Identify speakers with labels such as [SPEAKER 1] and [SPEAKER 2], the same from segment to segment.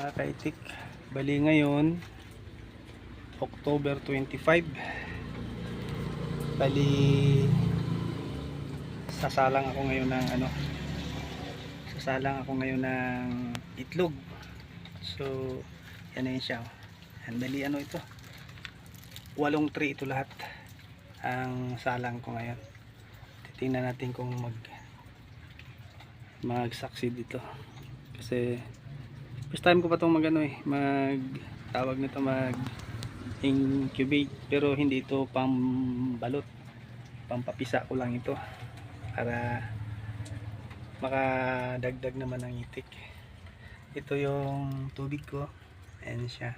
[SPEAKER 1] Mga kaitik, bali ngayon October 25, bali sasalang ako ngayon ng sasalang ako ngayon ng itlog. So yan na yun siya. Yan, bali ito, 8 tray ito lahat ang salang ko ngayon. Titingnan natin kung mag-succeed dito kasi first time ko pa itong tawag nito mag incubate, pero hindi ito pambalot, pampapisa ko lang ito para makadagdag naman ng itik. Ito yung tubig ko, ayan siya.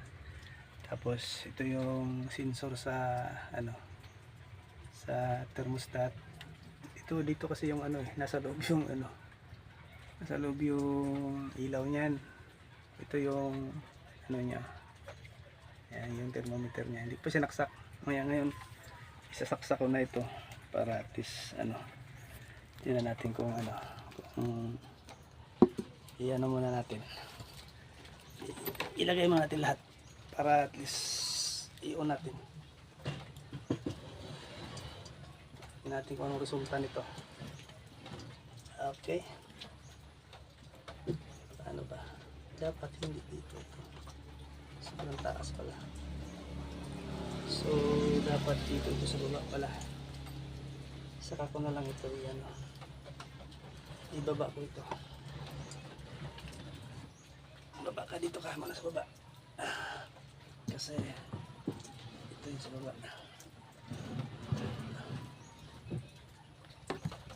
[SPEAKER 1] Tapos ito yung sensor sa sa thermostat. Ito dito kasi yung nasa loob yung nasa loob yung ilaw niyan. Ito yung niya. Ayan yung thermometer niya. Hindi pa sinaksak. Ngayon isasaksak ko na ito para at least tingnan natin kung muna natin. Ilagay muna natin lahat para at least i-on natin. Tingnan natin kung anong resulta nito. Okay. Ano ba? Dapat hindi dito ito. Sobrang taas pala. So dapat dito ito sa baba pala. Saka ko na lang ito ibaba ko ito. Baba ka dito ka muna sa baba. Kasi ito yung sa baba.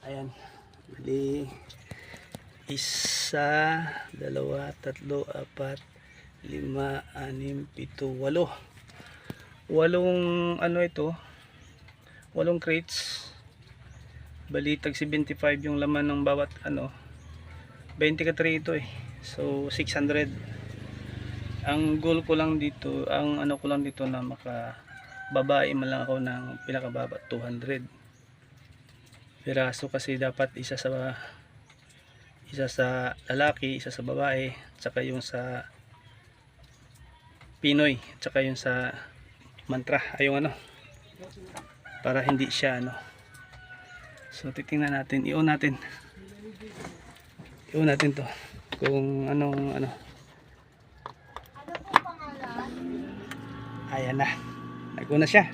[SPEAKER 1] Ayan. Bali 1, 2, 3, 4, 5, 6, 7, 8. 8 ito. 8 crates. Bali tag 75 yung laman ng bawat 20 ka tray ito eh. So 600. Ang goal ko lang dito, ang ko lang dito na makababae man lang ako ng pinakababa 200 piraso, kasi dapat isa sa lalaki, isa sa babae, tsaka yung sa Pinoy, tsaka yung sa mantra, yung para hindi siya So titingnan natin, i-on natin to kung anong
[SPEAKER 2] Ano pong pangalan?
[SPEAKER 1] Ayan na, nag-una siya.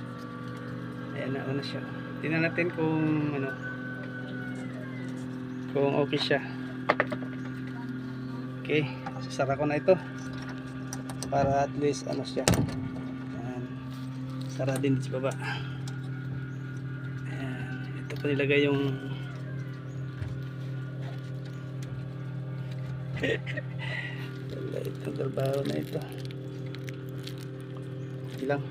[SPEAKER 1] Ayan na, una siya. Tingnan natin kung kung okay siya. Okay, sasara ko na ito para at least siya. Ayan. Sara din sa baba. Ayan. Ito pa nilagay yung wala itong trabaho na ito. Okay lang.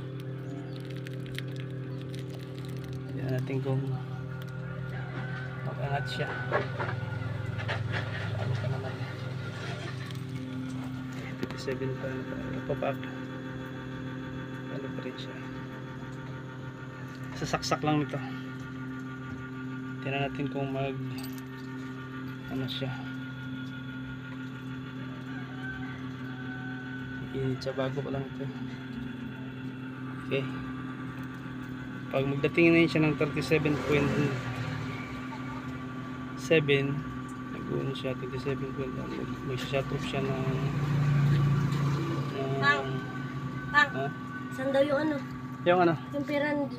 [SPEAKER 1] Tignan natin kung mag-angat siya. Ano pa naman 57 pa ipapak. Ano pa rin siya. Sasaksak lang nito. Tignan natin kung siya. Bago pa lang ito. Okay. Pag magdating na siya ng 37.7, nag-uun siya 37.1, mag-shut off siya ng
[SPEAKER 2] Pang, saan daw yung
[SPEAKER 1] yung
[SPEAKER 2] yung pera, yung